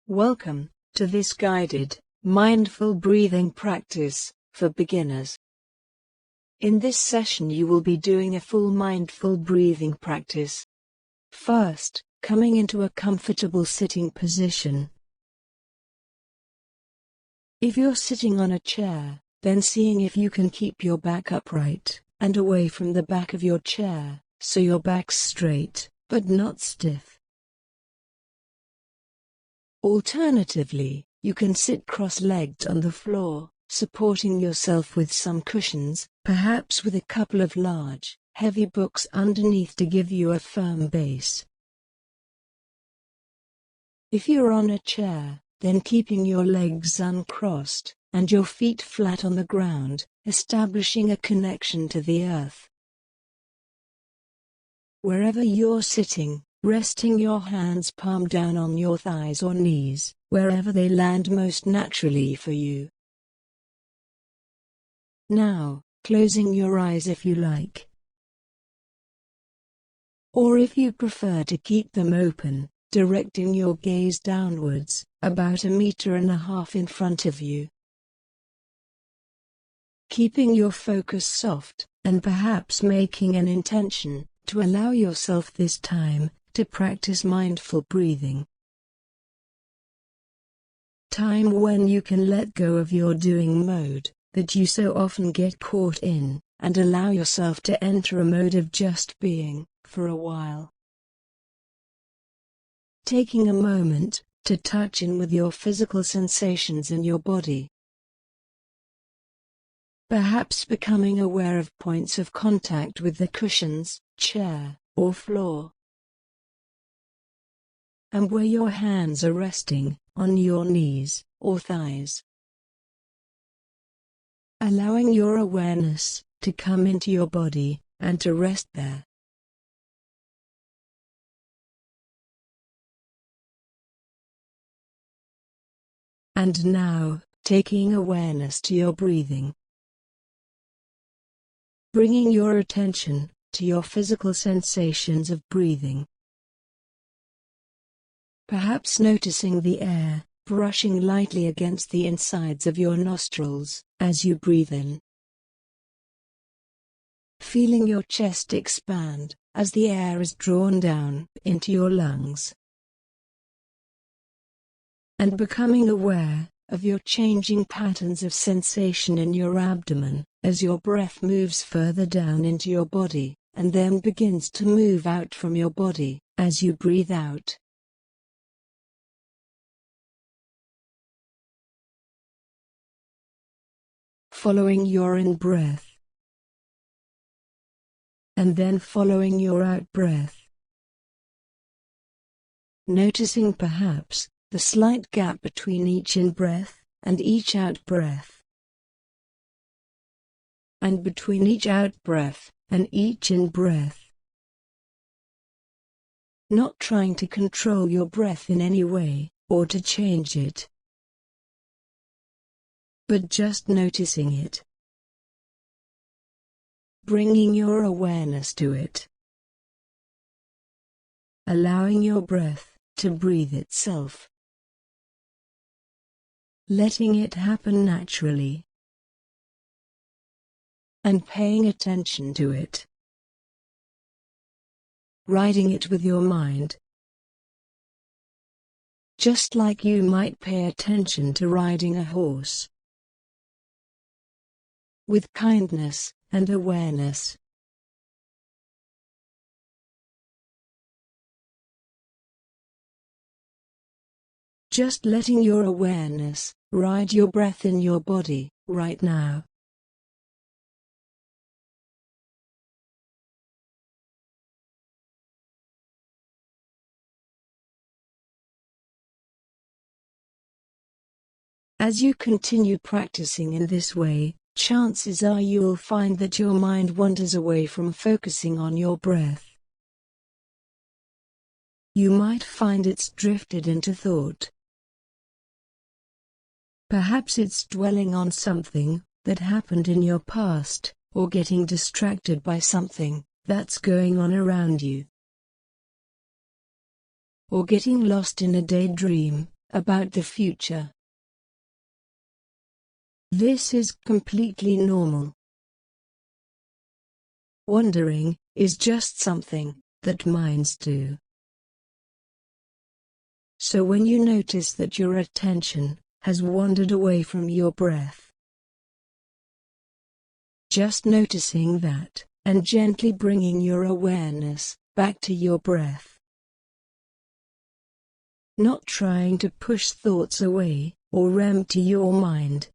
Welcome to this guided, mindful breathing practice for beginners. In this session you will be doing a full mindful breathing practice. First, coming into a comfortable sitting position. If you're sitting on a chair, then seeing if you can keep your back upright and away from the back of your chair, so your back's straight, but not stiff. Alternatively, you can sit cross-legged on the floor, supporting yourself with some cushions, perhaps with a couple of large, heavy books underneath to give you a firm base. If you're on a chair, then keeping your legs uncrossed, and your feet flat on the ground, establishing a connection to the earth. Wherever you're sitting, resting your hands palm down on your thighs or knees, wherever they land most naturally for you. Now, closing your eyes if you like. Or if you prefer to keep them open, directing your gaze downwards, about 1.5 meters in front of you. Keeping your focus soft, and perhaps making an intention to allow yourself this time to practice mindful breathing. Time when you can let go of your doing mode that you so often get caught in, and allow yourself to enter a mode of just being for a while. Taking a moment to touch in with your physical sensations in your body. Perhaps becoming aware of points of contact with the cushions, chair, or floor. And where your hands are resting, on your knees or thighs. Allowing your awareness to come into your body and to rest there. And now, taking awareness to your breathing. Bringing your attention to your physical sensations of breathing. Perhaps noticing the air brushing lightly against the insides of your nostrils as you breathe in. Feeling your chest expand as the air is drawn down into your lungs. And becoming aware of your changing patterns of sensation in your abdomen as your breath moves further down into your body, and then begins to move out from your body as you breathe out. Following your in-breath, and then following your out-breath. Noticing perhaps the slight gap between each in-breath and each out-breath. And between each out-breath and each in-breath. Not trying to control your breath in any way, or to change it. But just noticing it. Bringing your awareness to it. Allowing your breath to breathe itself. Letting it happen naturally. And paying attention to it. Riding it with your mind. Just like you might pay attention to riding a horse. With kindness and awareness. Just letting your awareness ride your breath in your body right now. As you continue practicing in this way, chances are you'll find that your mind wanders away from focusing on your breath. You might find it's drifted into thought. Perhaps it's dwelling on something that happened in your past, or getting distracted by something that's going on around you. Or getting lost in a daydream, about the future. This is completely normal. Wondering is just something that minds do. So when you notice that your attention has wandered away from your breath, just noticing that, and gently bringing your awareness back to your breath. Not trying to push thoughts away, or empty your mind.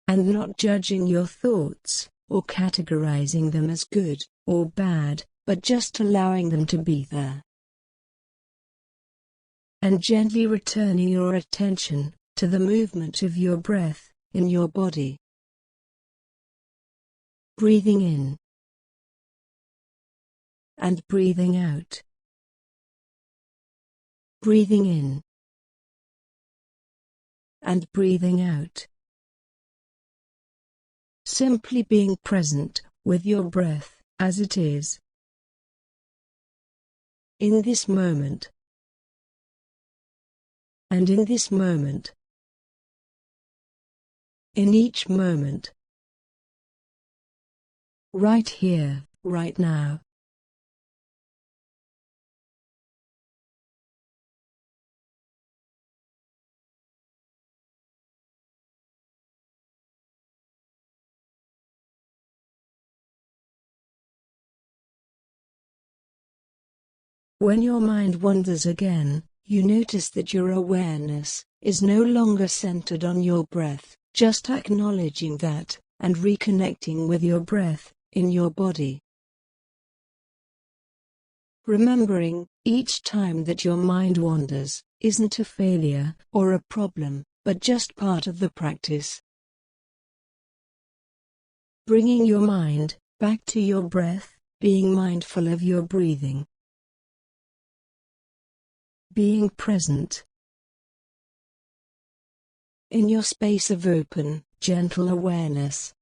And not judging your thoughts, or categorizing them as good or bad, but just allowing them to be there. And gently returning your attention to the movement of your breath in your body. Breathing in and breathing out. Breathing in and breathing out. Simply being present with your breath as it is. In this moment. And in this moment. In each moment. Right here, right now. When your mind wanders again, you notice that your awareness is no longer centered on your breath, just acknowledging that, and reconnecting with your breath in your body. Remembering, each time that your mind wanders, isn't a failure or a problem, but just part of the practice. Bringing your mind back to your breath, being mindful of your breathing. Being present. In your space of open, gentle awareness.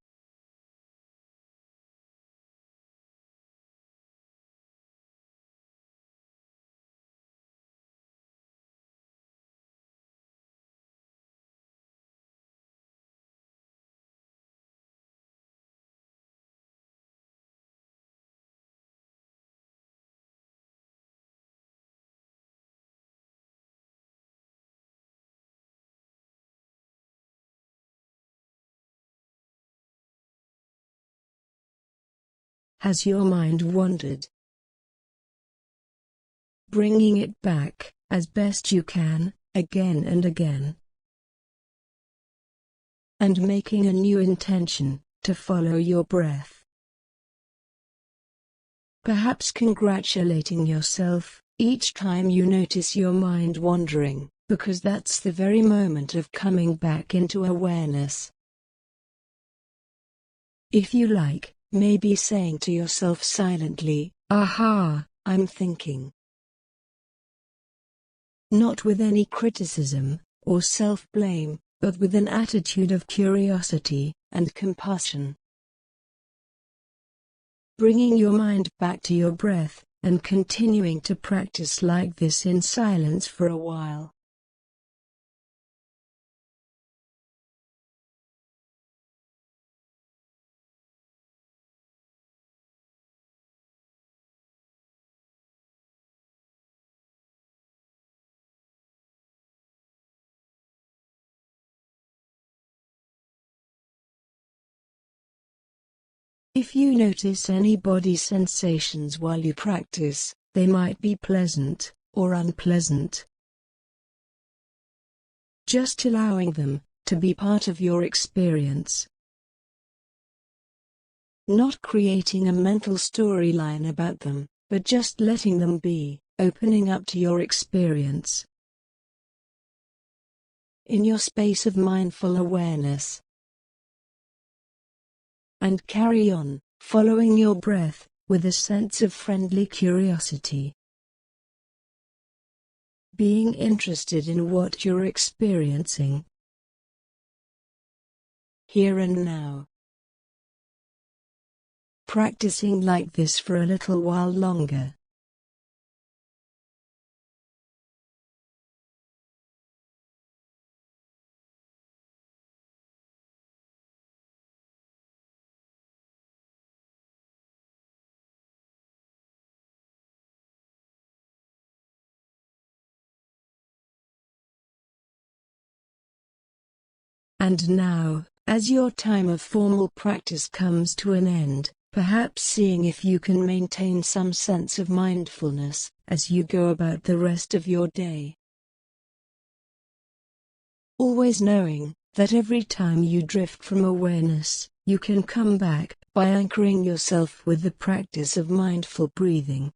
Has your mind wandered? Bringing it back, as best you can, again and again. And making a new intention, to follow your breath. Perhaps congratulating yourself, each time you notice your mind wandering, because that's the very moment of coming back into awareness. If you like, maybe saying to yourself silently, "Aha, I'm thinking." Not with any criticism or self-blame, but with an attitude of curiosity and compassion. Bringing your mind back to your breath, and continuing to practice like this in silence for a while. If you notice any body sensations while you practice, they might be pleasant or unpleasant. Just allowing them to be part of your experience. Not creating a mental storyline about them, but just letting them be, opening up to your experience. In your space of mindful awareness. And carry on, following your breath, with a sense of friendly curiosity. Being interested in what you're experiencing. Here and now. Practicing like this for a little while longer. And now, as your time of formal practice comes to an end, perhaps seeing if you can maintain some sense of mindfulness as you go about the rest of your day. Always knowing that every time you drift from awareness, you can come back by anchoring yourself with the practice of mindful breathing.